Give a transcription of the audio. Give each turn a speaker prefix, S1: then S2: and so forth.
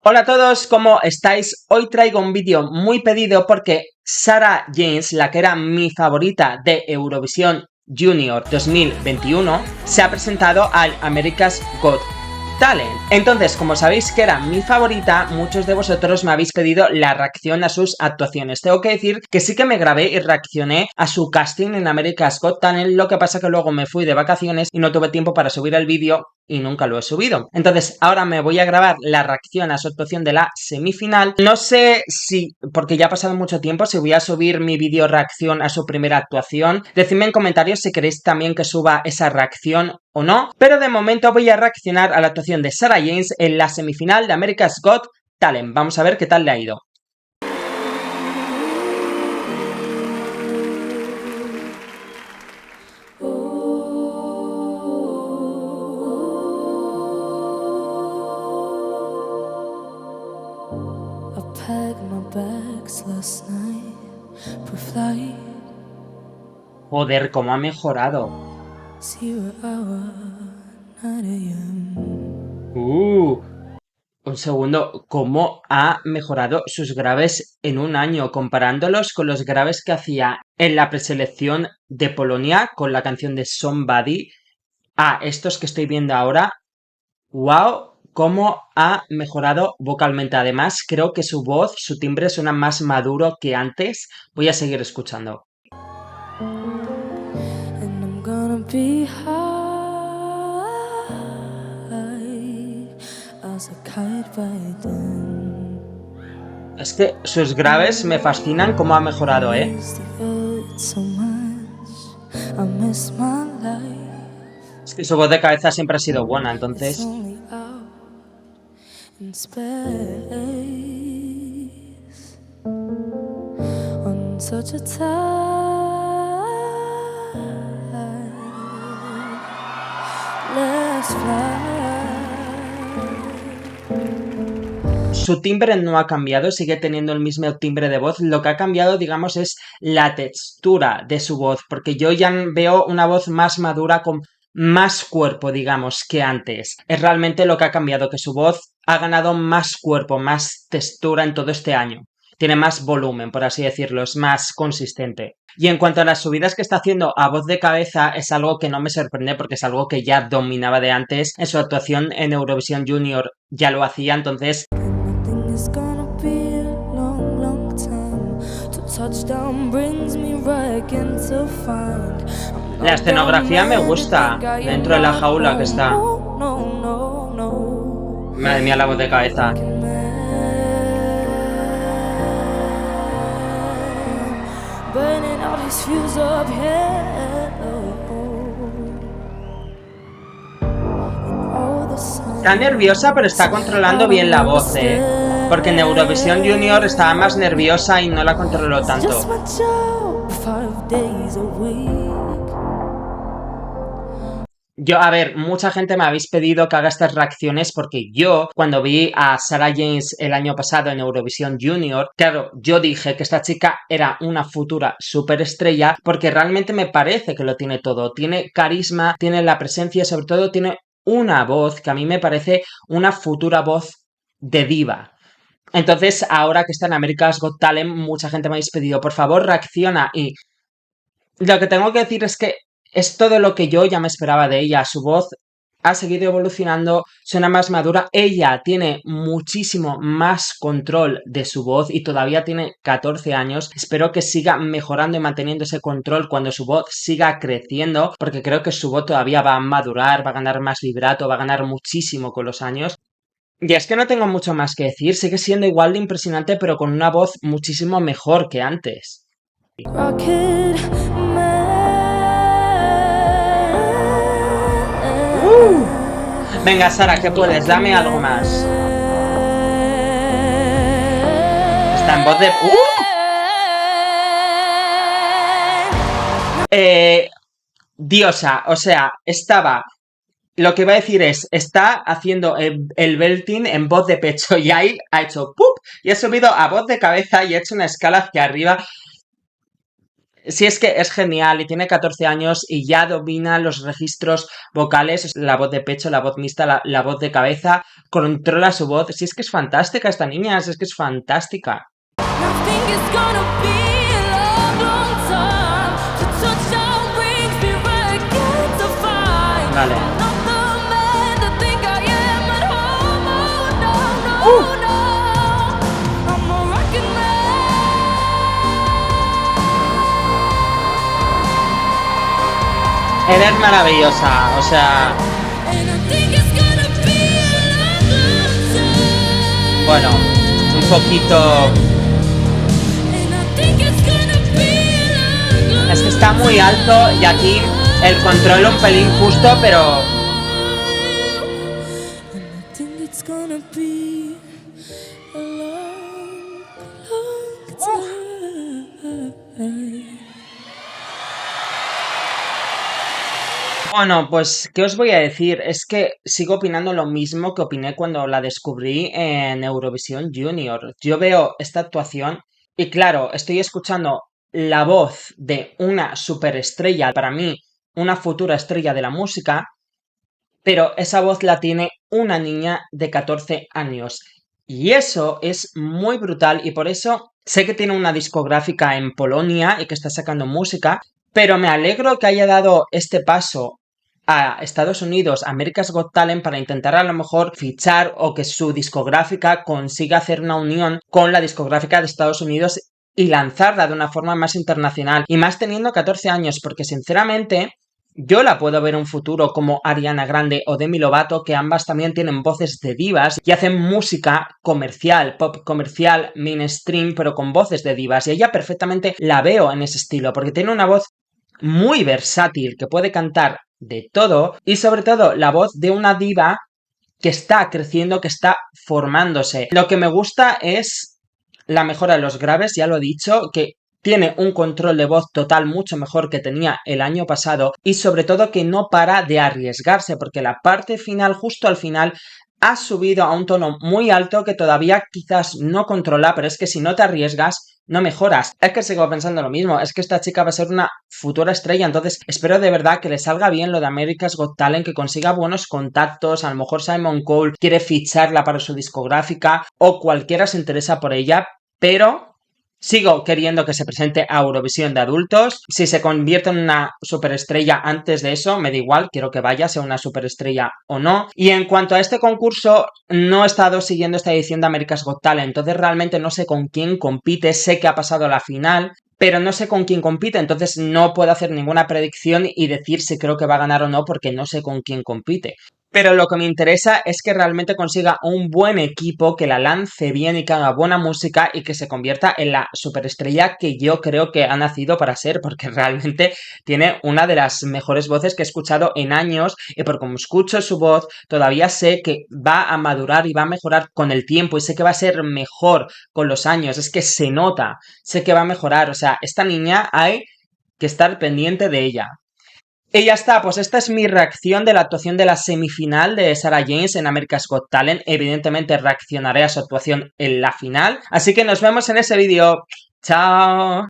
S1: Hola a todos, ¿cómo estáis? Hoy traigo un vídeo muy pedido porque Sarah James, la que era mi favorita de Eurovisión Junior 2021, se ha presentado al America's Got Talent. Entonces, como sabéis que era mi favorita, muchos de vosotros me habéis pedido la reacción a sus actuaciones. Tengo que decir que sí que me grabé y reaccioné a su casting en America's Got Talent, lo que pasa que luego me fui de vacaciones y no tuve tiempo para subir el vídeo y nunca lo he subido. Entonces, ahora me voy a grabar la reacción a su actuación de la semifinal. No sé si, porque ya ha pasado mucho tiempo, si voy a subir mi vídeo reacción a su primera actuación. Decidme en comentarios si queréis también que suba esa reacción o no, pero de momento voy a reaccionar a la actuación de Sarah James en la semifinal de America's Got Talent. Vamos a ver qué tal le ha ido. Joder, cómo ha mejorado. Un segundo, ¿cómo ha mejorado sus graves en un año? Comparándolos con los graves que hacía en la preselección de Polonia con la canción de Somebody a estos que estoy viendo ahora. ¡Wow! Cómo ha mejorado vocalmente. Además, creo que su voz, su timbre suena más maduro que antes. Voy a seguir escuchando. Es que sus graves me fascinan cómo ha mejorado, ¿eh? Es que su voz de cabeza siempre ha sido buena, entonces... Su timbre no ha cambiado, sigue teniendo el mismo timbre de voz. Lo que ha cambiado, digamos, es la textura de su voz, porque yo ya veo una voz más madura con más cuerpo, digamos, que antes. Es realmente lo que ha cambiado, que su voz ha ganado más cuerpo, más textura en todo este año. Tiene más volumen, por así decirlo, es más consistente. Y en cuanto a las subidas que está haciendo a voz de cabeza, es algo que no me sorprende porque es algo que ya dominaba de antes. En su actuación en Eurovisión Junior ya lo hacía, entonces... La escenografía me gusta, dentro de la jaula que está. Madre mía, la voz de cabeza. Está nerviosa, pero está controlando bien la voz, porque en Eurovisión Junior estaba más nerviosa y no la controló tanto. Yo, a ver, mucha gente me habéis pedido que haga estas reacciones porque yo, cuando vi a Sarah James el año pasado en Eurovisión Junior, claro, yo dije que esta chica era una futura superestrella porque realmente me parece que lo tiene todo. Tiene carisma, tiene la presencia y sobre todo tiene una voz que a mí me parece una futura voz de diva. Entonces, ahora que está en America's Got Talent, mucha gente me habéis pedido, por favor, reacciona. Y lo que tengo que decir es que es todo lo que yo ya me esperaba de ella. Su voz ha seguido evolucionando, suena más madura. Ella tiene muchísimo más control de su voz y todavía tiene 14 años. Espero que siga mejorando y manteniendo ese control cuando su voz siga creciendo, porque creo que su voz todavía va a madurar, va a ganar más vibrato, va a ganar muchísimo con los años. Y es que no tengo mucho más que decir, sigue siendo igual de impresionante, pero con una voz muchísimo mejor que antes. Venga, Sara, ¿qué puedes? Dame algo más. Está en voz de... Diosa, o sea, estaba... Lo que iba a decir es, está haciendo el belting en voz de pecho y ahí ha hecho ¡pup! Y ha subido a voz de cabeza y ha hecho una escala hacia arriba. Sí, es que es genial y tiene 14 años y ya domina los registros vocales, la voz de pecho, la voz mixta, la voz de cabeza, controla su voz. Sí, es que es fantástica esta niña, es que es fantástica. Vale. Eres maravillosa, o sea, bueno, un poquito... Es que está muy alto y aquí el control un pelín justo, pero... Bueno, pues, ¿qué os voy a decir? Es que sigo opinando lo mismo que opiné cuando la descubrí en Eurovisión Junior. Yo veo esta actuación y claro, estoy escuchando la voz de una superestrella, para mí, una futura estrella de la música, pero esa voz la tiene una niña de 14 años. Y eso es muy brutal y por eso sé que tiene una discográfica en Polonia y que está sacando música, pero me alegro que haya dado este paso a Estados Unidos, America's Got Talent, para intentar a lo mejor fichar o que su discográfica consiga hacer una unión con la discográfica de Estados Unidos y lanzarla de una forma más internacional y más teniendo 14 años, porque sinceramente yo la puedo ver en un futuro como Ariana Grande o Demi Lovato, que ambas también tienen voces de divas y hacen música comercial, pop comercial, mainstream, pero con voces de divas. Y ella perfectamente la veo en ese estilo, porque tiene una voz muy versátil, que puede cantar de todo y sobre todo la voz de una diva que está creciendo, que está formándose. Lo que me gusta es la mejora de los graves, ya lo he dicho, que tiene un control de voz total mucho mejor que tenía el año pasado y sobre todo que no para de arriesgarse porque la parte final, justo al final, ha subido a un tono muy alto que todavía quizás no controla, pero es que si no te arriesgas, no mejoras. Es que sigo pensando lo mismo, es que esta chica va a ser una futura estrella, entonces espero de verdad que le salga bien lo de America's Got Talent, que consiga buenos contactos, a lo mejor Simon Cole quiere ficharla para su discográfica o cualquiera se interesa por ella, pero sigo queriendo que se presente a Eurovisión de adultos. Si se convierte en una superestrella antes de eso, me da igual, quiero que vaya, sea una superestrella o no. Y en cuanto a este concurso, no he estado siguiendo esta edición de America's Got Talent, entonces realmente no sé con quién compite, sé que ha pasado a la final, pero no sé con quién compite, entonces no puedo hacer ninguna predicción y decir si creo que va a ganar o no porque no sé con quién compite. Pero lo que me interesa es que realmente consiga un buen equipo, que la lance bien y que haga buena música y que se convierta en la superestrella que yo creo que ha nacido para ser, porque realmente tiene una de las mejores voces que he escuchado en años y por como escucho su voz, todavía sé que va a madurar y va a mejorar con el tiempo y sé que va a ser mejor con los años, es que se nota, sé que va a mejorar, o sea, esta niña hay que estar pendiente de ella. Y ya está, pues esta es mi reacción de la actuación de la semifinal de Sarah James en America's Got Talent. Evidentemente reaccionaré a su actuación en la final. Así que nos vemos en ese vídeo. ¡Chao!